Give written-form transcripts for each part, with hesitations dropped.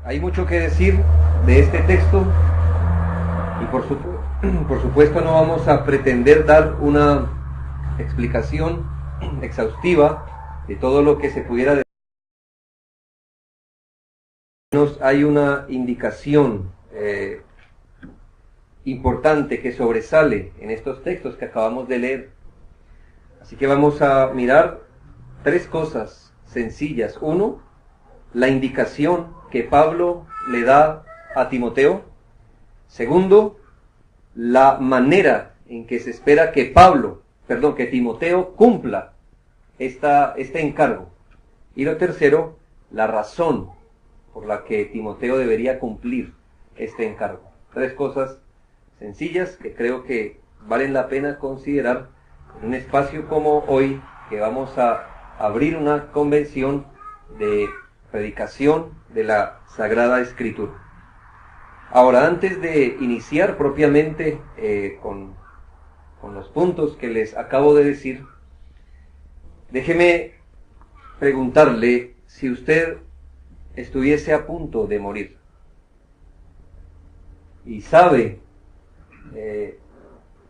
Hay mucho que decir de este texto y por supuesto no vamos a pretender dar una explicación exhaustiva de todo lo que se pudiera decir. Hay una indicación importante que sobresale en estos textos que acabamos de leer. Así que vamos a mirar tres cosas sencillas. Uno, la indicación que Pablo le da a Timoteo. Segundo, la manera en que se espera que Timoteo cumpla este encargo. Y lo tercero, la razón por la que Timoteo debería cumplir este encargo. Tres cosas sencillas que creo que valen la pena considerar en un espacio como hoy, que vamos a abrir una convención de predicación de la Sagrada Escritura. Ahora, antes de iniciar propiamente con los puntos que les acabo de decir, déjeme preguntarle si usted estuviese a punto de morir y sabe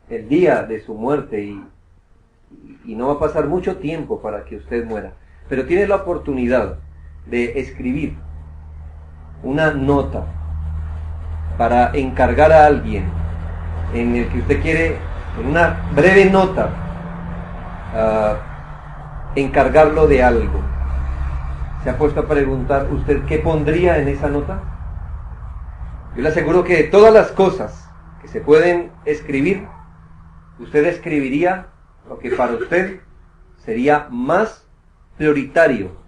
el día de su muerte y no va a pasar mucho tiempo para que usted muera, pero tiene la oportunidad de escribir una nota para encargar a alguien en el que usted quiere, en una breve nota, encargarlo de algo. ¿Se ha puesto a preguntar usted qué pondría en esa nota? Yo le aseguro que de todas las cosas que se pueden escribir, usted escribiría lo que para usted sería más prioritario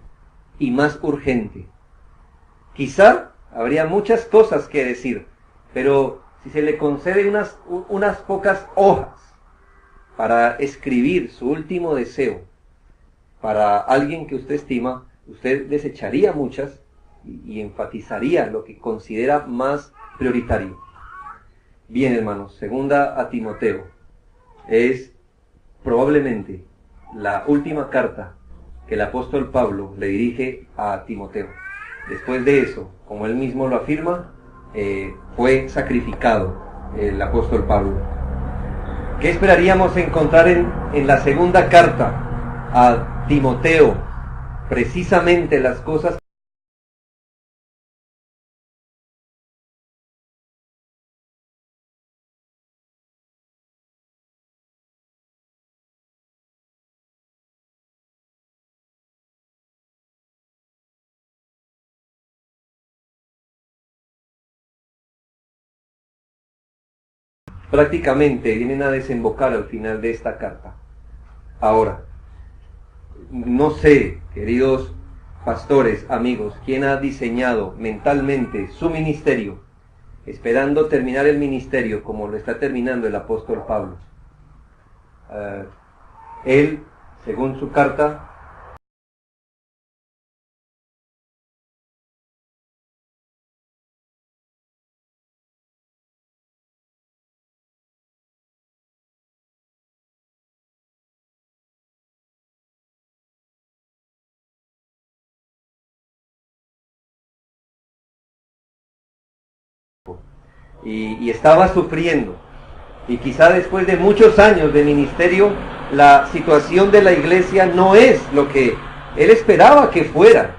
y más urgente. Quizá habría muchas cosas que decir, pero si se le concede unas pocas hojas para escribir su último deseo para alguien que usted estima, usted desecharía muchas y enfatizaría lo que considera más prioritario. Bien, hermanos, segunda a Timoteo es probablemente la última carta que el apóstol Pablo le dirige a Timoteo. Después de eso, como él mismo lo afirma, fue sacrificado el apóstol Pablo. ¿Qué esperaríamos encontrar en la segunda carta a Timoteo? Precisamente las cosas prácticamente vienen a desembocar al final de esta carta. Ahora, no sé, queridos pastores, amigos, quién ha diseñado mentalmente su ministerio, esperando terminar el ministerio como lo está terminando el apóstol Pablo. Él, según su carta, y estaba sufriendo. Y quizá después de muchos años de ministerio, la situación de la iglesia no es lo que él esperaba que fuera.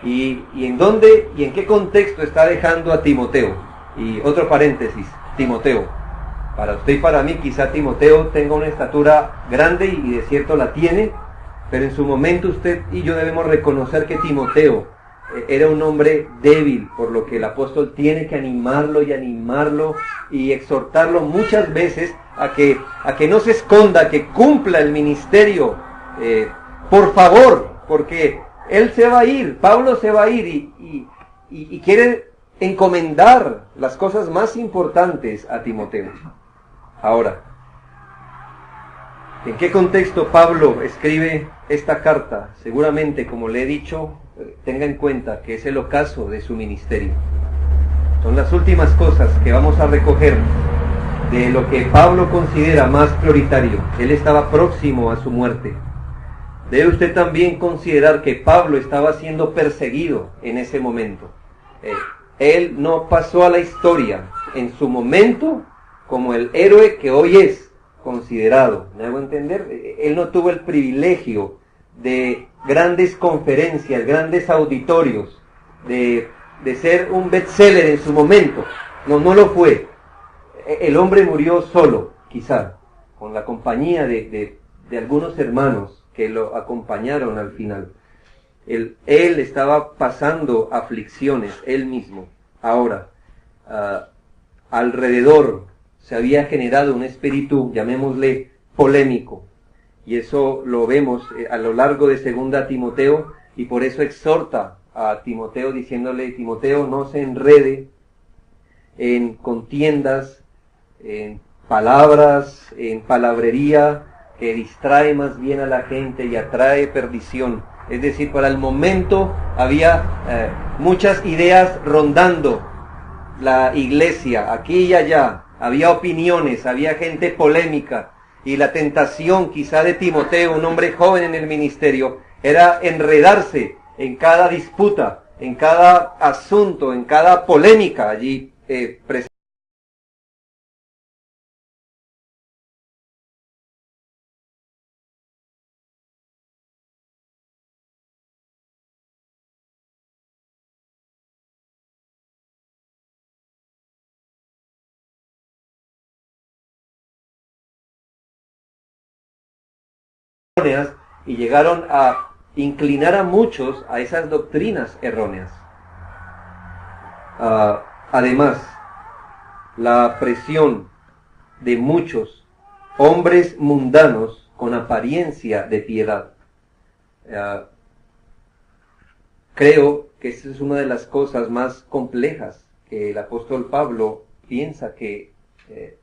¿Y en dónde y en qué contexto está dejando a Timoteo? Y otro paréntesis, Timoteo. Para usted y para mí, quizá Timoteo tenga una estatura grande y de cierto la tiene, pero en su momento usted y yo debemos reconocer que Timoteo era un hombre débil, por lo que el apóstol tiene que animarlo y exhortarlo muchas veces a que no se esconda, que cumpla el ministerio, por favor, porque él se va a ir, Pablo se va a ir y quiere encomendar las cosas más importantes a Timoteo. Ahora, ¿en qué contexto Pablo escribe esta carta? Seguramente, como le he dicho, tenga en cuenta que es el ocaso de su ministerio. Son las últimas cosas que vamos a recoger de lo que Pablo considera más prioritario. Él estaba próximo a su muerte. Debe usted también considerar que Pablo estaba siendo perseguido en ese momento. Él no pasó a la historia en su momento como el héroe que hoy es considerado. ¿Me hago entender? Él no tuvo el privilegio de grandes conferencias, grandes auditorios, de ser un bestseller en su momento. No lo fue. El hombre murió solo, quizá, con la compañía de algunos hermanos que lo acompañaron al final. Él estaba pasando aflicciones, él mismo. Ahora, alrededor se había generado un espíritu, llamémosle, polémico. Y eso lo vemos a lo largo de 2 Timoteo, y por eso exhorta a Timoteo diciéndole: Timoteo, no se enrede en contiendas, en palabras, en palabrería, que distrae más bien a la gente y atrae perdición. Es decir, para el momento había muchas ideas rondando la iglesia, aquí y allá. Había opiniones, había gente polémica. Y la tentación quizá de Timoteo, un hombre joven en el ministerio, era enredarse en cada disputa, en cada asunto, en cada polémica allí presente. Y llegaron a inclinar a muchos a esas doctrinas erróneas. Además, la presión de muchos hombres mundanos con apariencia de piedad. Creo que esa es una de las cosas más complejas que el apóstol Pablo piensa que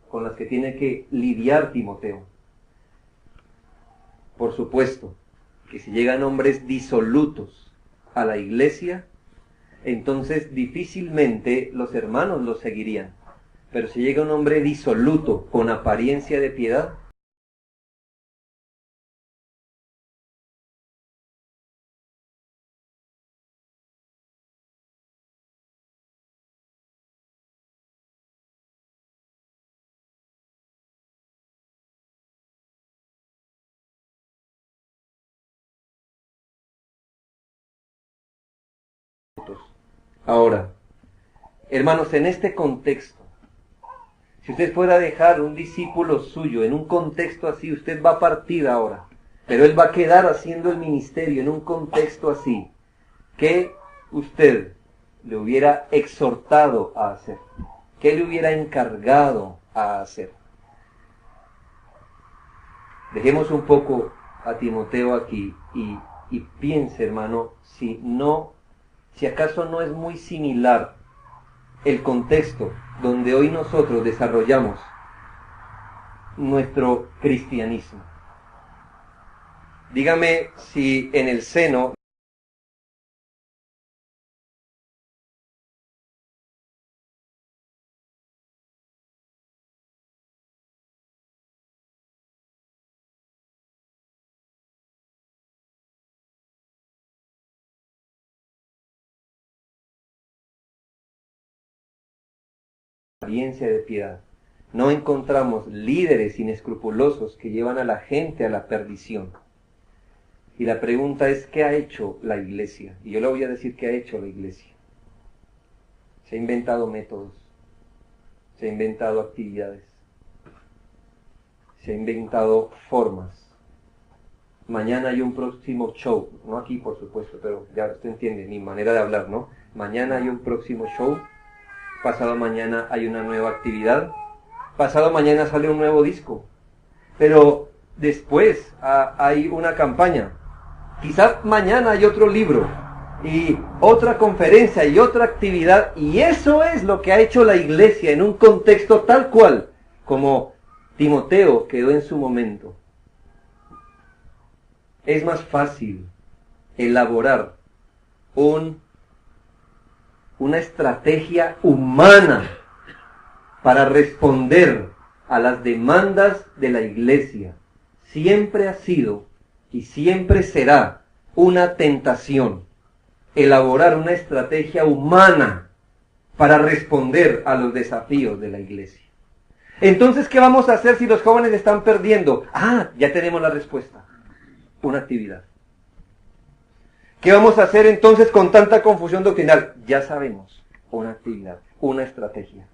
con las que tiene que lidiar Timoteo. Por supuesto, que si llegan hombres disolutos a la iglesia, entonces difícilmente los hermanos los seguirían. Pero si llega un hombre disoluto con apariencia de piedad, ahora, hermanos, en este contexto, si usted fuera a dejar un discípulo suyo en un contexto así, usted va a partir ahora, pero él va a quedar haciendo el ministerio en un contexto así, ¿qué usted le hubiera exhortado a hacer? ¿Qué le hubiera encargado a hacer? Dejemos un poco a Timoteo aquí y piense, hermano, si acaso no es muy similar el contexto donde hoy nosotros desarrollamos nuestro cristianismo. Dígame si en el seno apariencia de piedad no encontramos líderes inescrupulosos que llevan a la gente a la perdición. Y la pregunta es, ¿qué ha hecho la iglesia? Y yo le voy a decir qué ha hecho la iglesia. Se ha inventado métodos, se ha inventado actividades, se ha inventado formas. Mañana hay un próximo show, no aquí por supuesto, pero ya usted entiende mi manera de hablar, ¿no? Mañana hay un próximo show, pasado mañana hay una nueva actividad, pasado mañana sale un nuevo disco, pero después hay una campaña, quizás mañana hay otro libro, y otra conferencia y otra actividad, y eso es lo que ha hecho la iglesia en un contexto tal cual como Timoteo quedó en su momento. Es más fácil elaborar una estrategia humana para responder a las demandas de la iglesia. Siempre ha sido y siempre será una tentación elaborar una estrategia humana para responder a los desafíos de la iglesia. Entonces, ¿qué vamos a hacer si los jóvenes están perdiendo? Ya tenemos la respuesta. Una actividad. ¿Qué vamos a hacer entonces con tanta confusión doctrinal? Ya sabemos. Una actividad, una estrategia.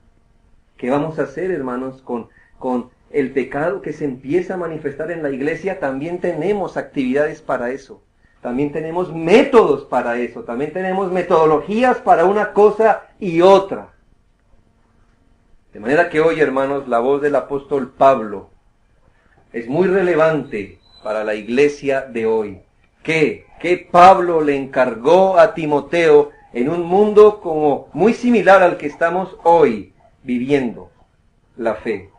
¿Qué vamos a hacer, hermanos, con el pecado que se empieza a manifestar en la iglesia? También tenemos actividades para eso. También tenemos métodos para eso. También tenemos metodologías para una cosa y otra. De manera que hoy, hermanos, la voz del apóstol Pablo es muy relevante para la iglesia de hoy. Que Pablo le encargó a Timoteo en un mundo como muy similar al que estamos hoy viviendo, la fe.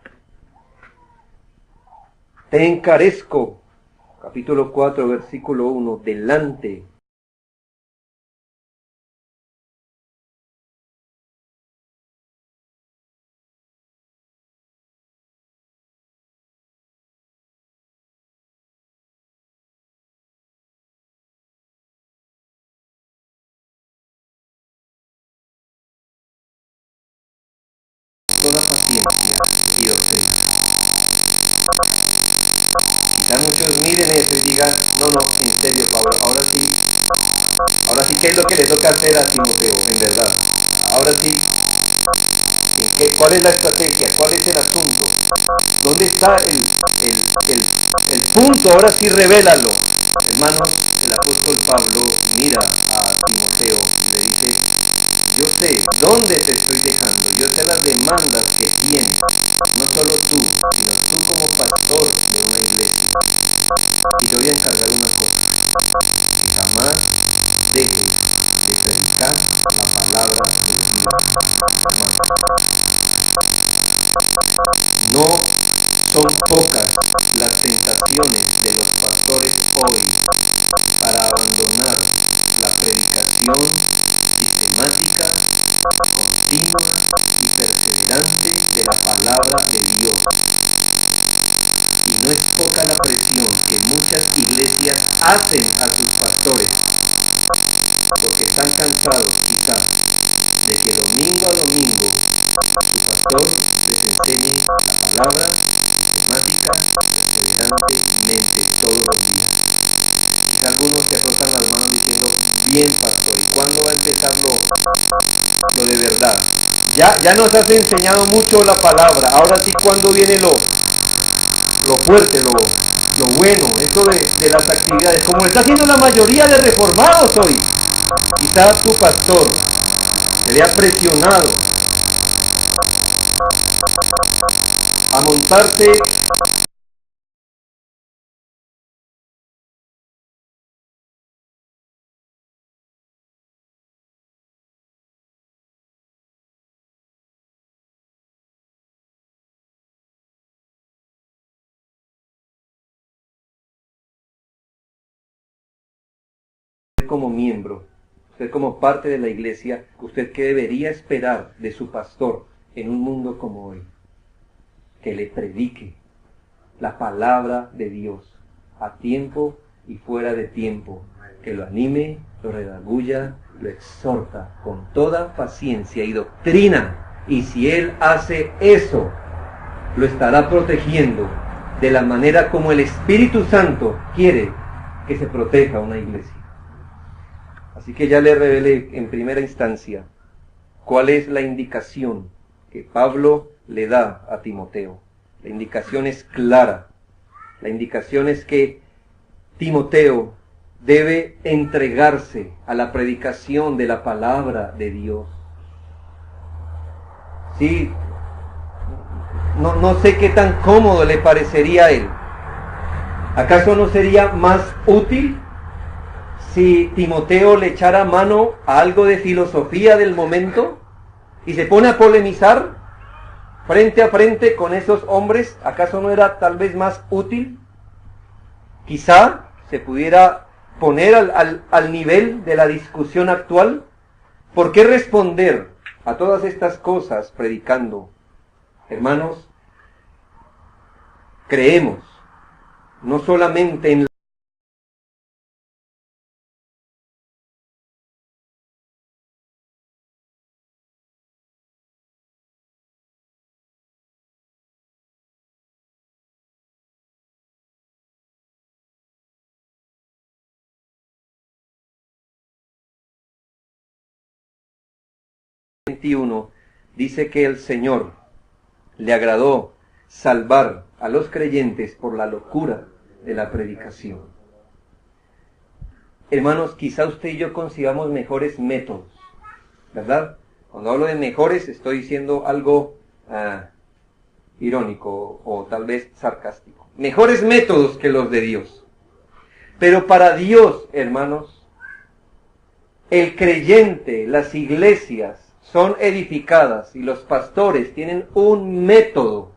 Te encarezco, capítulo 4, versículo 1, delante toda paciencia y doctrina. Ya muchos miren eso y digan, no, en serio, Pablo, ahora sí, ¿qué es lo que le toca hacer a Timoteo, en verdad? Ahora sí, ¿cuál es la estrategia? ¿Cuál es el asunto? ¿Dónde está el punto? Ahora sí, revélalo. Hermanos, el apóstol Pablo mira a Timoteo y le dice, yo sé dónde te estoy dejando, yo sé las demandas que tienes, no solo tú, sino tú como pastor de una iglesia. Y te voy a encargar una cosa, que jamás dejes de predicar la palabra de Dios. No son pocas las tentaciones de los pastores hoy para abandonar la predicación sistemática, continua y perseverante de la palabra de Dios. Y no es poca la presión que muchas iglesias hacen a sus pastores, porque están cansados quizás de que domingo a domingo su pastor les enseñe la palabra sistemática, perseverantemente todos los días. Quizás algunos se frotan las manos diciendo, bien pastor, ¿y cuándo va a empezar lo de verdad? Ya nos has enseñado mucho la palabra, ahora sí, ¿cuándo viene lo fuerte, lo bueno, esto de las actividades? Como está haciendo la mayoría de reformados hoy. Quizás tu pastor se vea presionado a montarse como miembro, usted como parte de la iglesia, usted qué debería esperar de su pastor en un mundo como hoy. Que le predique la palabra de Dios a tiempo y fuera de tiempo, que lo anime, lo redarguya, lo exhorta con toda paciencia y doctrina, y si él hace eso, lo estará protegiendo de la manera como el Espíritu Santo quiere que se proteja una iglesia. Así que ya le revelé en primera instancia cuál es la indicación que Pablo le da a Timoteo. La indicación es clara. La indicación es que Timoteo debe entregarse a la predicación de la palabra de Dios. Sí, no sé qué tan cómodo le parecería a él. ¿Acaso no sería más útil si Timoteo le echara mano a algo de filosofía del momento y se pone a polemizar frente a frente con esos hombres? ¿Acaso no era tal vez más útil? Quizá se pudiera poner al nivel de la discusión actual. ¿Por qué responder a todas estas cosas predicando? Hermanos, creemos no solamente en 21 dice que el Señor le agradó salvar a los creyentes por la locura de la predicación. Hermanos, quizá usted y yo concibamos mejores métodos, ¿verdad? Cuando hablo de mejores estoy diciendo algo irónico o tal vez sarcástico. Mejores métodos que los de Dios. Pero para Dios, hermanos, el creyente, las iglesias son edificadas y los pastores tienen un método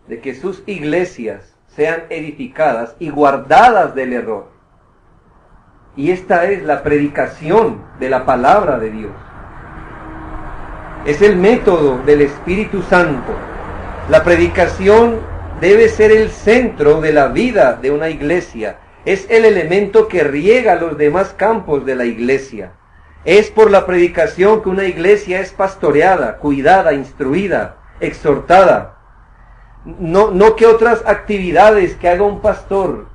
de que sus iglesias sean edificadas y guardadas del error. Y esta es la predicación de la palabra de Dios. Es el método del Espíritu Santo. La predicación debe ser el centro de la vida de una iglesia. Es el elemento que riega los demás campos de la iglesia. Es por la predicación que una iglesia es pastoreada, cuidada, instruida, exhortada. No que otras actividades que haga un pastor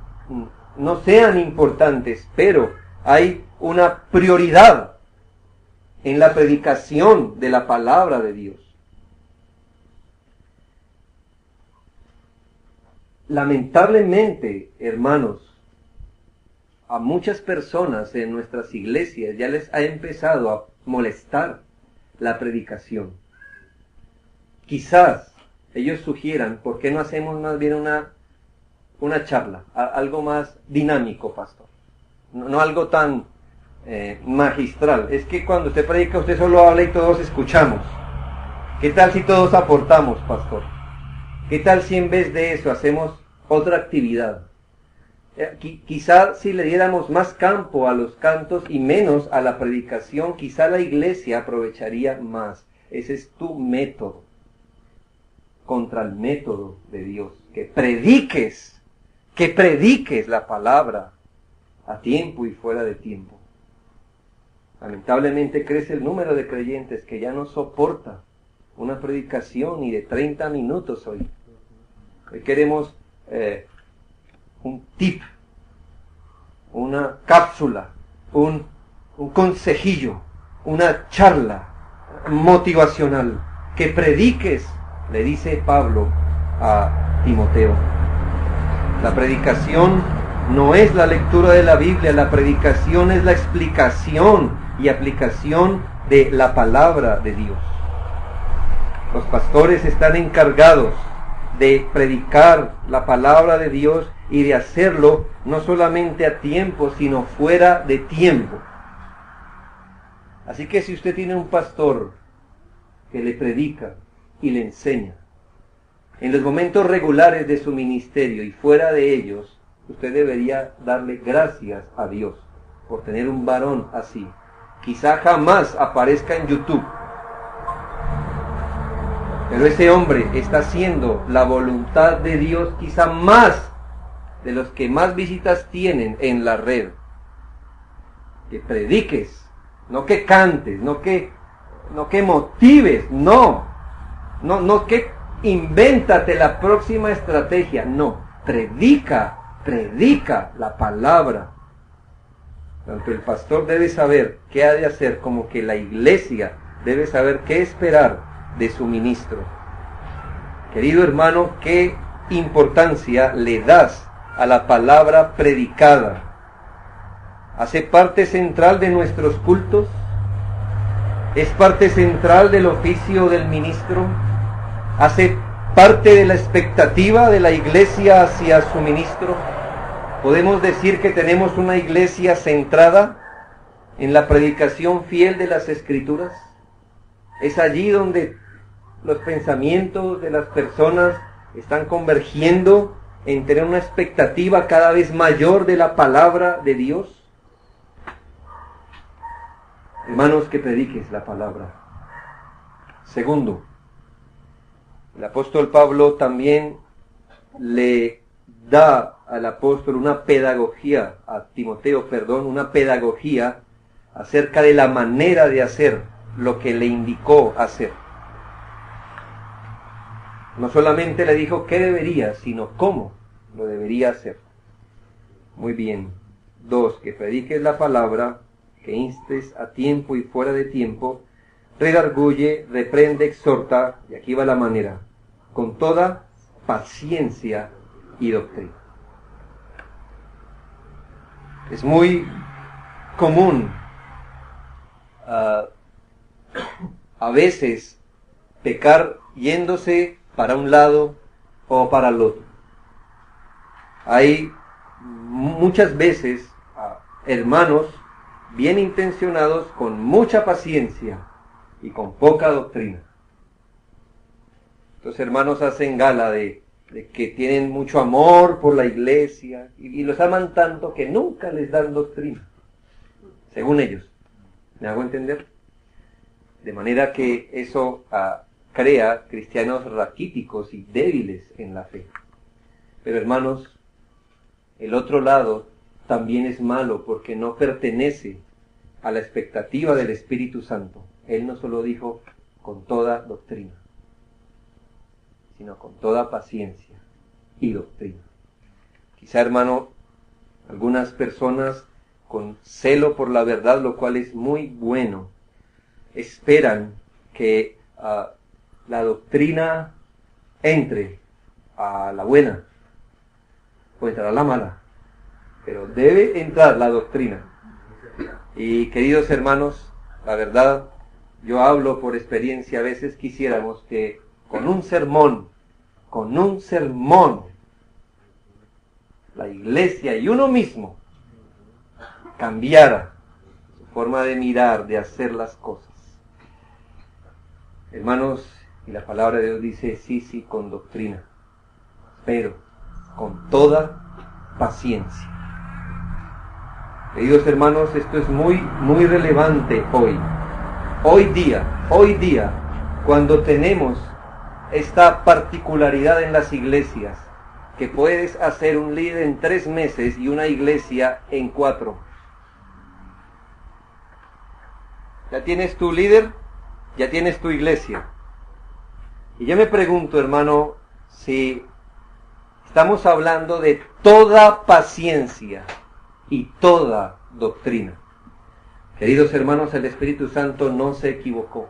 no sean importantes, pero hay una prioridad en la predicación de la palabra de Dios. Lamentablemente, hermanos, a muchas personas en nuestras iglesias ya les ha empezado a molestar la predicación. Quizás ellos sugieran, ¿por qué no hacemos más bien una charla? Algo más dinámico, pastor. No algo tan magistral. Es que cuando usted predica, usted solo habla y todos escuchamos. ¿Qué tal si todos aportamos, pastor? ¿Qué tal si en vez de eso hacemos otra actividad? Quizá si le diéramos más campo a los cantos y menos a la predicación, quizá la iglesia aprovecharía más. Ese es tu método contra el método de Dios. Que prediques la palabra a tiempo y fuera de tiempo. Lamentablemente crece el número de creyentes que ya no soporta una predicación ni de 30 minutos hoy. Hoy queremos un tip, una cápsula, un consejillo, una charla motivacional. Que prediques, le dice Pablo a Timoteo. La predicación no es la lectura de la Biblia, la predicación es la explicación y aplicación de la palabra de Dios. Los pastores están encargados de predicar la palabra de Dios y de hacerlo no solamente a tiempo, sino fuera de tiempo. Así que si usted tiene un pastor que le predica y le enseña, en los momentos regulares de su ministerio y fuera de ellos, usted debería darle gracias a Dios por tener un varón así. Quizá jamás aparezca en YouTube, pero ese hombre está haciendo la voluntad de Dios quizá más de los que más visitas tienen en la red. Que prediques, no que cantes, no que motives, no que invéntate la próxima estrategia, no, predica la palabra. Tanto el pastor debe saber qué ha de hacer, como que la iglesia debe saber qué esperar de su ministro. Querido hermano, ¿qué importancia le das a la palabra predicada? ¿Hace parte central de nuestros cultos? ¿Es parte central del oficio del ministro? ¿Hace parte de la expectativa de la iglesia hacia su ministro? ¿Podemos decir que tenemos una iglesia centrada en la predicación fiel de las Escrituras? ¿Es allí donde los pensamientos de las personas están convergiendo en tener una expectativa cada vez mayor de la palabra de Dios? Hermanos, que prediques la palabra. Segundo, el apóstol Pablo también le da al apóstol una pedagogía, a Timoteo, una pedagogía acerca de la manera de hacer lo que le indicó hacer. No solamente le dijo qué debería, sino cómo lo debería hacer. Muy bien. 2, que prediques la palabra, que instes a tiempo y fuera de tiempo. redarguye, reprende, exhorta, y aquí va la manera, con toda paciencia y doctrina. Es muy común a veces pecar yéndose para un lado o para el otro. Hay muchas veces hermanos bien intencionados con mucha paciencia y con poca doctrina. Los hermanos hacen gala de que tienen mucho amor por la iglesia y los aman tanto que nunca les dan doctrina, según ellos. ¿Me hago entender? De manera que eso crea cristianos raquíticos y débiles en la fe. Pero hermanos, el otro lado también es malo porque no pertenece a la expectativa del Espíritu Santo. Él no solo dijo con toda doctrina, sino con toda paciencia y doctrina. Quizá, hermano, algunas personas con celo por la verdad, lo cual es muy bueno, esperan que la doctrina entre a la buena o entrará a la mala, pero debe entrar la doctrina. Y queridos hermanos, la verdad, yo hablo por experiencia, a veces quisiéramos que con un sermón, la iglesia y uno mismo cambiara su forma de mirar, de hacer las cosas. Hermanos, y la palabra de Dios dice, sí, con doctrina, pero con toda paciencia. Queridos hermanos, esto es muy relevante hoy. Hoy día, cuando tenemos esta particularidad en las iglesias, que puedes hacer un líder en 3 meses y una iglesia en 4. Ya tienes tu líder, ya tienes tu iglesia. Y yo me pregunto, hermano, si estamos hablando de toda paciencia y toda doctrina. Queridos hermanos, el Espíritu Santo no se equivocó.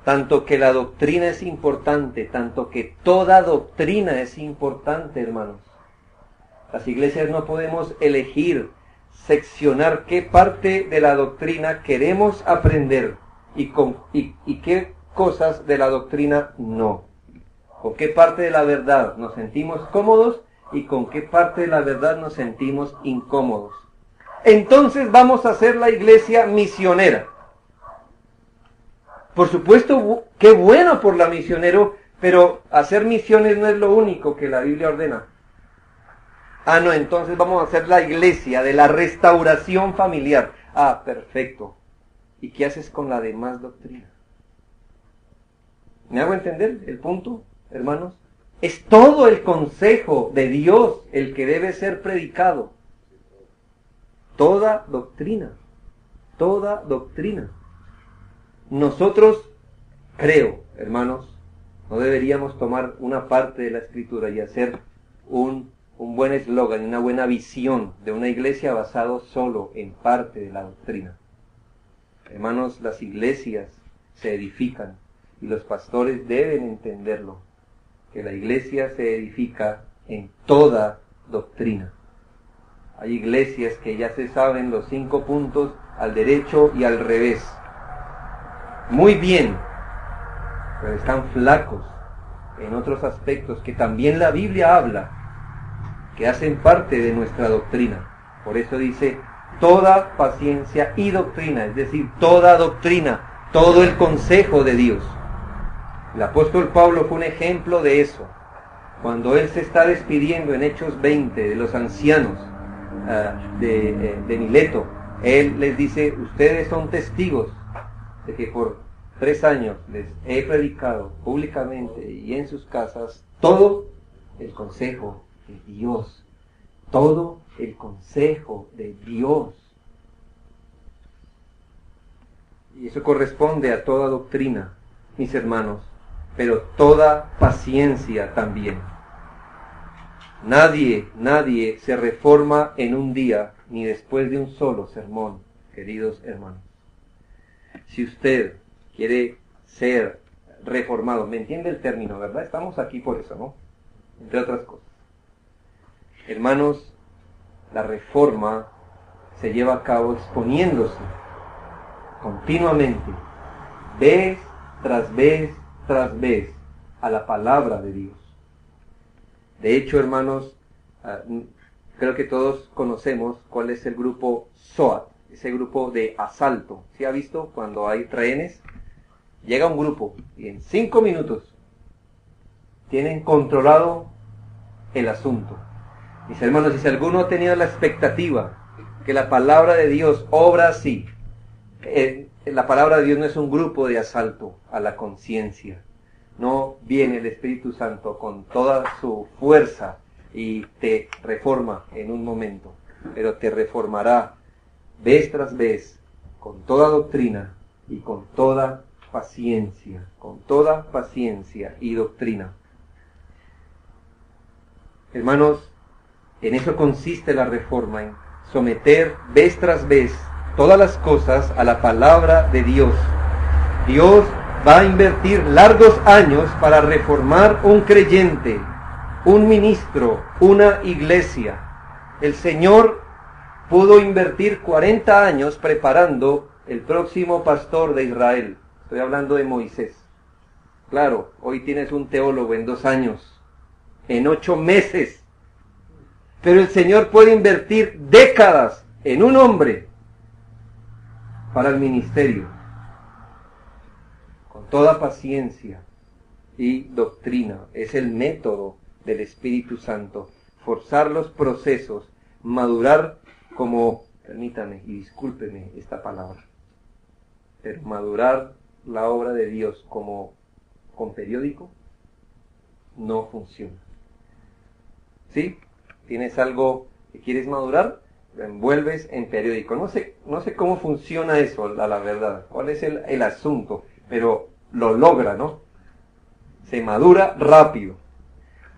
Tanto que la doctrina es importante, tanto que toda doctrina es importante, hermanos. Las iglesias no podemos elegir, seccionar qué parte de la doctrina queremos aprender y qué cosas de la doctrina no. Con qué parte de la verdad nos sentimos cómodos y con qué parte de la verdad nos sentimos incómodos. Entonces vamos a hacer la iglesia misionera. Por supuesto, qué bueno por la misionero, pero hacer misiones no es lo único que la Biblia ordena. No, entonces vamos a hacer la iglesia de la restauración familiar. Perfecto. ¿Y qué haces con la demás doctrina? ¿Me hago entender el punto, hermanos? Es todo el consejo de Dios el que debe ser predicado. Toda doctrina. Nosotros, creo, hermanos, no deberíamos tomar una parte de la Escritura y hacer un buen eslogan, una buena visión de una iglesia basado solo en parte de la doctrina. Hermanos, las iglesias se edifican y los pastores deben entenderlo, que la iglesia se edifica en toda doctrina. Hay iglesias que ya se saben los 5 puntos al derecho y al revés. Muy bien, pero están flacos en otros aspectos que también la Biblia habla, que hacen parte de nuestra doctrina. Por eso dice toda paciencia y doctrina, es decir, toda doctrina, todo el consejo de Dios. El apóstol Pablo fue un ejemplo de eso. Cuando él se está despidiendo en Hechos 20 de los ancianos de Mileto, él les dice, ustedes son testigos de que por 3 años les he predicado públicamente y en sus casas todo el consejo de Dios. Todo el consejo de Dios. Y eso corresponde a toda doctrina, mis hermanos, pero toda paciencia también. Nadie se reforma en un día, ni después de un solo sermón, queridos hermanos. Si usted quiere ser reformado, ¿me entiende el término, verdad? Estamos aquí por eso, ¿no? Entre otras cosas. Hermanos, la reforma se lleva a cabo exponiéndose continuamente, vez tras vez tras vez, a la palabra de Dios. De hecho, hermanos, creo que todos conocemos cuál es el grupo SOAT, ese grupo de asalto. ¿Sí ha visto cuando hay rehenes? Llega un grupo y en 5 minutos tienen controlado el asunto. Mis hermanos, si alguno ha tenido la expectativa que la palabra de Dios obra así, la palabra de Dios no es un grupo de asalto a la conciencia. No viene el Espíritu Santo con toda su fuerza y te reforma en un momento, pero te reformará vez tras vez, con toda doctrina y con toda paciencia y doctrina. Hermanos, en eso consiste la reforma, en someter vez tras vez todas las cosas a la palabra de Dios. Dios va a invertir largos años para reformar un creyente, un ministro, una iglesia. El Señor pudo invertir 40 años preparando el próximo pastor de Israel. Estoy hablando de Moisés. Claro, hoy tienes un teólogo en 2 años, en 8 meses. Pero el Señor puede invertir décadas en un hombre para el ministerio, con toda paciencia y doctrina. Es el método del Espíritu Santo. Forzar los procesos, madurar como, permítame y discúlpeme esta palabra, pero madurar la obra de Dios como con periódico no funciona. ¿Sí? ¿Tienes algo que quieres madurar? Lo envuelves en periódico. No sé cómo funciona eso, a la verdad. ¿Cuál es el asunto? Pero lo logra, ¿no? Se madura rápido.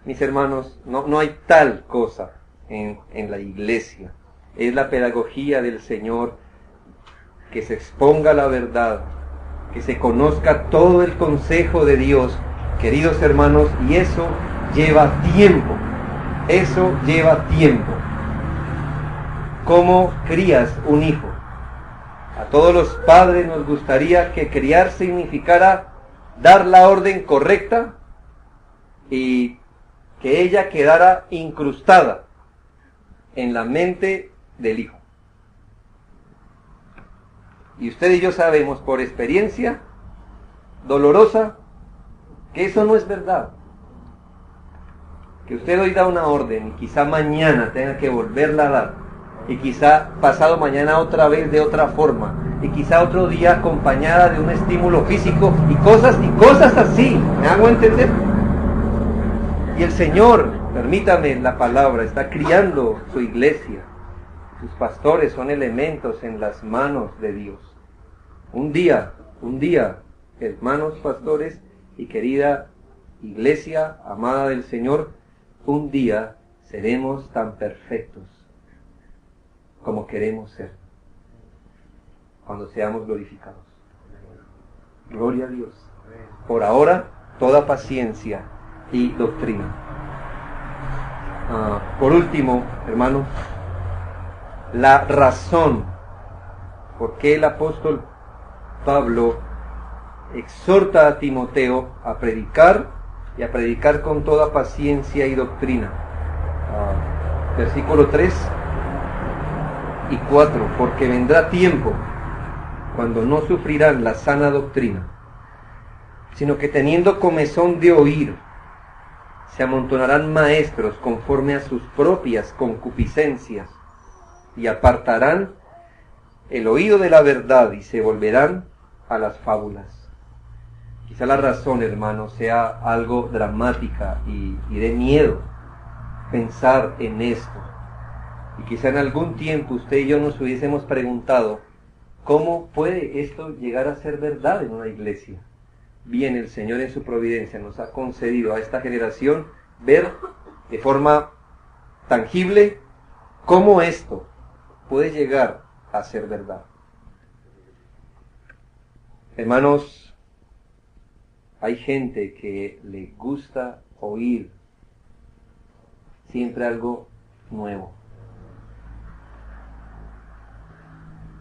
Mis hermanos, no hay tal cosa en la iglesia. Es la pedagogía del Señor, que se exponga la verdad, que se conozca todo el consejo de Dios, queridos hermanos, y eso lleva tiempo. Eso lleva tiempo. ¿Cómo crías un hijo? A todos los padres nos gustaría que criar significara dar la orden correcta y que ella quedara incrustada en la mente del hijo. Y usted y yo sabemos por experiencia dolorosa que eso no es verdad. Que usted hoy da una orden y quizá mañana tenga que volverla a dar, y quizá pasado mañana otra vez de otra forma, y quizá otro día acompañada de un estímulo físico y cosas así. ¿Me hago entender? Y el Señor, permítame la palabra, está criando su iglesia. Sus pastores son elementos en las manos de Dios. Un día, hermanos pastores y querida iglesia amada del Señor, un día seremos tan perfectos como queremos ser, cuando seamos glorificados. Gloria a Dios. Por ahora, toda paciencia y doctrina. Por último, hermanos, la razón por qué el apóstol Pablo exhorta a Timoteo a predicar, y a predicar con toda paciencia y doctrina. Versículo 3 y 4, porque vendrá tiempo cuando no sufrirán la sana doctrina, sino que teniendo comezón de oír, se amontonarán maestros conforme a sus propias concupiscencias, y apartarán el oído de la verdad y se volverán a las fábulas. Quizá la razón, hermanos, sea algo dramática y de miedo pensar en esto. Y quizá en algún tiempo usted y yo nos hubiésemos preguntado, ¿cómo puede esto llegar a ser verdad en una iglesia? Bien, el Señor en su providencia nos ha concedido a esta generación ver de forma tangible cómo esto puede llegar a ser verdad. Hermanos, hay gente que le gusta oír siempre algo nuevo.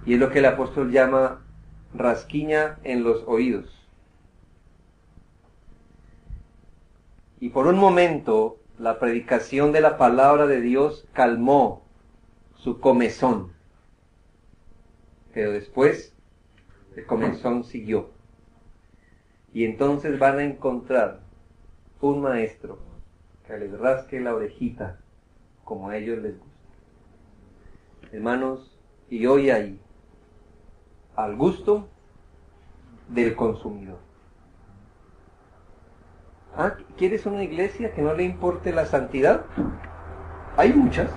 Y es lo que el apóstol llama rasquiña en los oídos. Y por un momento la predicación de la palabra de Dios calmó su comezón. Pero después el comezón siguió. Y entonces van a encontrar un maestro que les rasque la orejita como a ellos les gusta. Hermanos, y hoy hay al gusto del consumidor. ¿Quieres una iglesia que no le importe la santidad? Hay muchas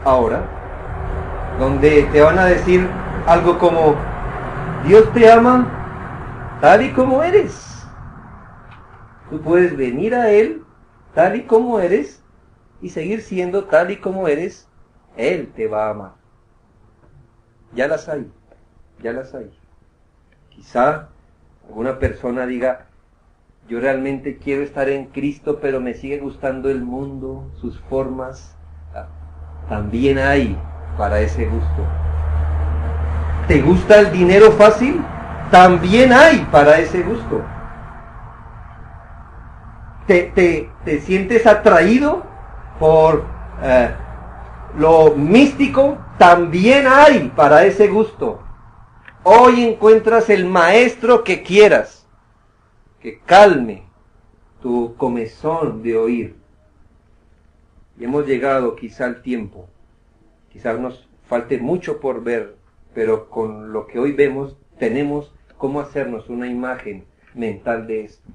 ahora donde te van a decir algo como: Dios te ama tal y como eres. Tú puedes venir a Él tal y como eres y seguir siendo tal y como eres. Él te va a amar. Ya las hay, ya las hay. Quizá alguna persona diga: yo realmente quiero estar en Cristo, pero me sigue gustando el mundo, sus formas. También hay para ese gusto. ¿Te gusta el dinero fácil? También hay para ese gusto. ¿Te sientes atraído por lo místico? También hay para ese gusto. Hoy encuentras el maestro que quieras, que calme tu comezón de oír. Y hemos llegado quizá al tiempo, quizás nos falte mucho por ver, pero con lo que hoy vemos tenemos cómo hacernos una imagen mental de esto.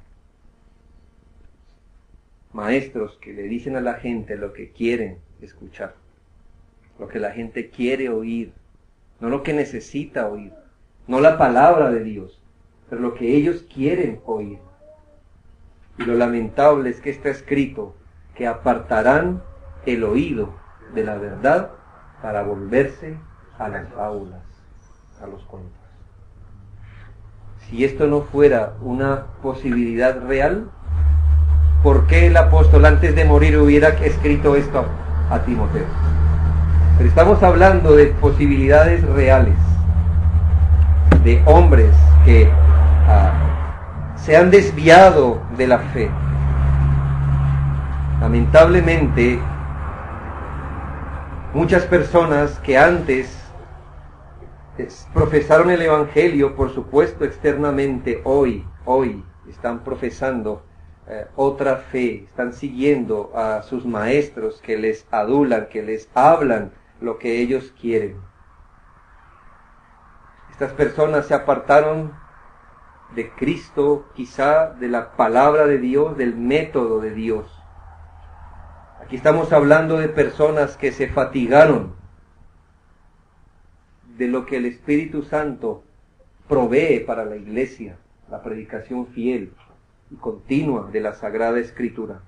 Maestros que le dicen a la gente lo que quieren escuchar, lo que la gente quiere oír, no lo que necesita oír, no la palabra de Dios, pero lo que ellos quieren oír. Y lo lamentable es que está escrito que apartarán el oído de la verdad para volverse a las fábulas, a los cuentos. Si esto no fuera una posibilidad real, ¿por qué el apóstol antes de morir hubiera escrito esto a Timoteo? Pero estamos hablando de posibilidades reales, de hombres que se han desviado de la fe. Lamentablemente, muchas personas que antes profesaron el Evangelio, por supuesto externamente, hoy están profesando otra fe, están siguiendo a sus maestros que les adulan, que les hablan lo que ellos quieren. Estas personas se apartaron de Cristo, quizá de la palabra de Dios, del método de Dios. Aquí estamos hablando de personas que se fatigaron de lo que el Espíritu Santo provee para la iglesia, la predicación fiel y continua de la Sagrada Escritura.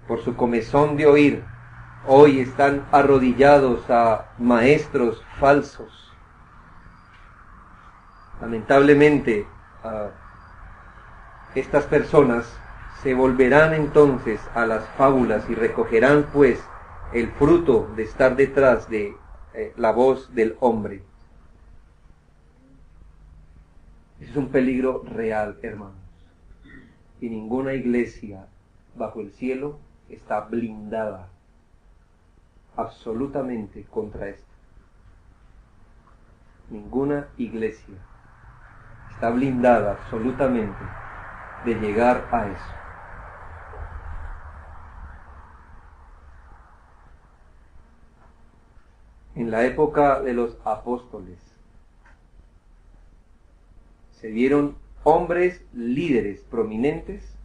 Por su comezón de oír, hoy están arrodillados a maestros falsos. Lamentablemente, estas personas se volverán entonces a las fábulas y recogerán pues el fruto de estar detrás de la voz del hombre. Ese es un peligro real, hermanos. Y ninguna iglesia bajo el cielo está blindada absolutamente contra esto. Ninguna iglesia está blindada absolutamente de llegar a eso. En la época de los apóstoles se vieron hombres líderes prominentes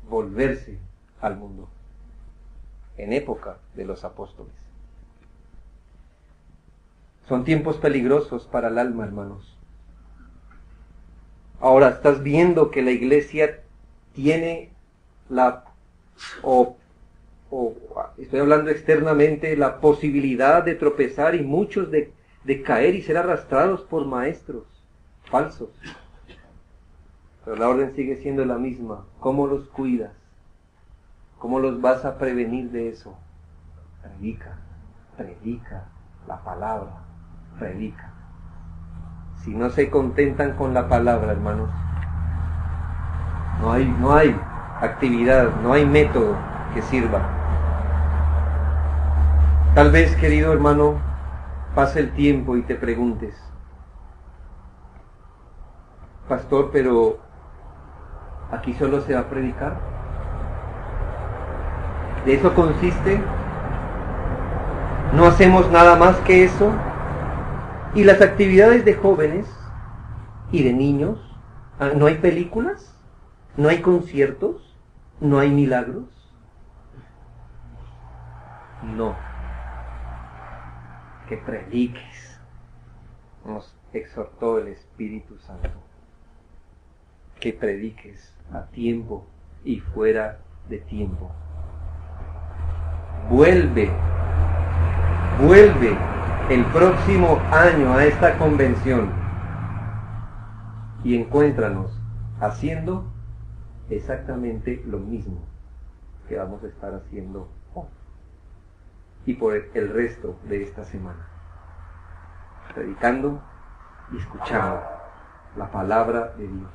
volverse al mundo. En época de los apóstoles. Son tiempos peligrosos para el alma, hermanos. Ahora estás viendo que la iglesia tiene estoy hablando externamente, la posibilidad de tropezar y muchos de caer y ser arrastrados por maestros falsos. Pero la orden sigue siendo la misma. ¿Cómo los cuidas? ¿Cómo los vas a prevenir de eso? Predica la palabra, predica. Si no se contentan con la palabra, hermanos, no hay actividad, no hay método que sirva. Tal vez, querido hermano, pase el tiempo y te preguntes, pastor, pero ¿aquí solo se va a predicar? ¿De eso consiste? ¿No hacemos nada más que eso? ¿Y las actividades de jóvenes y de niños? ¿No hay películas? ¿No hay conciertos? ¿No hay milagros? No. Que prediques, nos exhortó el Espíritu Santo. Que prediques a tiempo y fuera de tiempo. Vuelve el próximo año a esta convención y encuéntranos haciendo exactamente lo mismo que vamos a estar haciendo hoy y por el resto de esta semana, predicando y escuchando la palabra de Dios.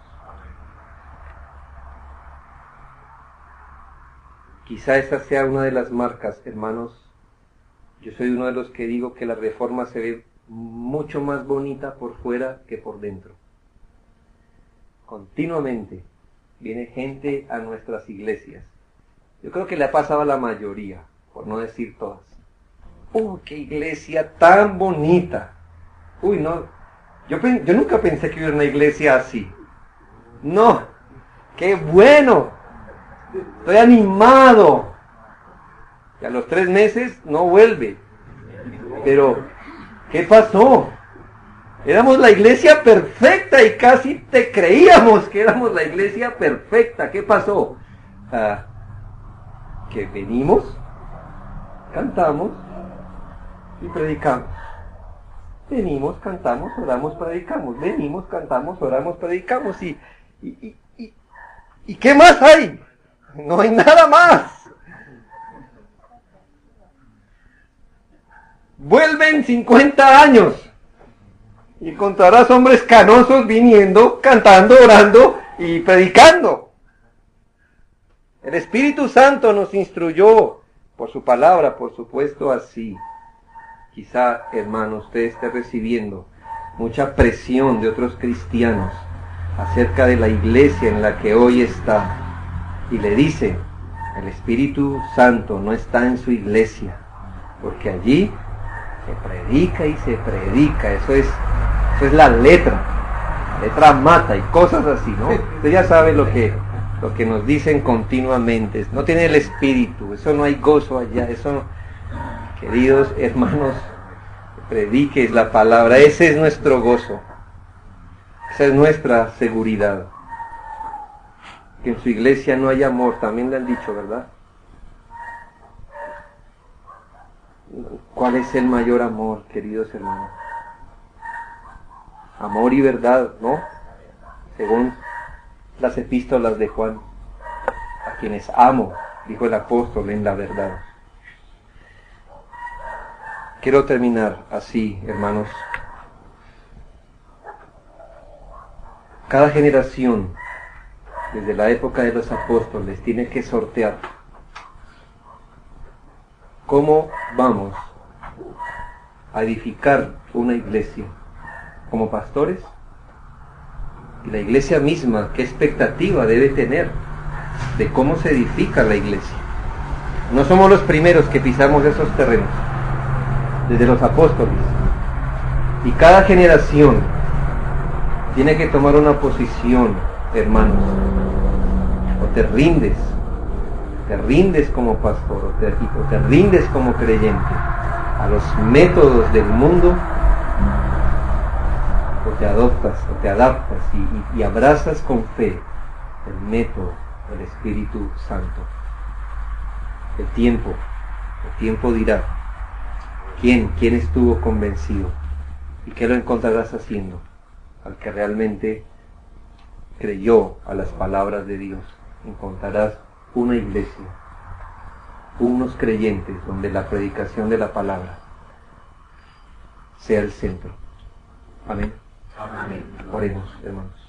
Quizá esa sea una de las marcas, hermanos. Yo soy uno de los que digo que la Reforma se ve mucho más bonita por fuera que por dentro. Continuamente viene gente a nuestras iglesias. Yo creo que le ha pasado a la mayoría, por no decir todas. ¡Uy, qué iglesia tan bonita! Uy, no, yo nunca pensé que hubiera una iglesia así. No, qué bueno, estoy animado. Y a los 3 meses no vuelve. Pero, ¿qué pasó? Éramos la iglesia perfecta y casi te creíamos que éramos la iglesia perfecta. ¿Qué pasó? Que venimos, cantamos y predicamos. Venimos, cantamos, oramos, predicamos. Venimos, cantamos, oramos, predicamos. ¿Y qué más hay? No hay nada más. Vuelven 50 años y encontrarás hombres canosos viniendo, cantando, orando y predicando. El Espíritu Santo nos instruyó por su palabra, por supuesto, así. Quizá, hermano, usted esté recibiendo mucha presión de otros cristianos acerca de la iglesia en la que hoy está. Y le dice, el Espíritu Santo no está en su iglesia, porque allí se predica y se predica. Eso es la letra mata y cosas así, ¿no? Usted ya sabe lo que nos dicen continuamente. No tiene el Espíritu, eso no hay gozo allá, eso no. Queridos hermanos, prediques la palabra, ese es nuestro gozo, esa es nuestra seguridad. Que en su iglesia no hay amor, también le han dicho, ¿verdad? ¿Cuál es el mayor amor, queridos hermanos? Amor y verdad, ¿no? Según las epístolas de Juan, a quienes amo, dijo el apóstol, en la verdad. Quiero terminar así, hermanos. Cada generación, desde la época de los apóstoles, tiene que sortear cómo vamos a edificar una iglesia como pastores, y la iglesia misma, qué expectativa debe tener de cómo se edifica la iglesia. No somos los primeros que pisamos esos terrenos, desde los apóstoles, y cada generación tiene que tomar una posición, hermanos. O te rindes como pastor, o te rindes como creyente a los métodos del mundo, o te adaptas y abrazas con fe el método del Espíritu Santo. El tiempo dirá quién estuvo convencido y qué lo encontrarás haciendo al que realmente creyó a las palabras de Dios. Encontrarás una iglesia, unos creyentes donde la predicación de la palabra sea el centro. Amén. Amén. Oremos, hermanos.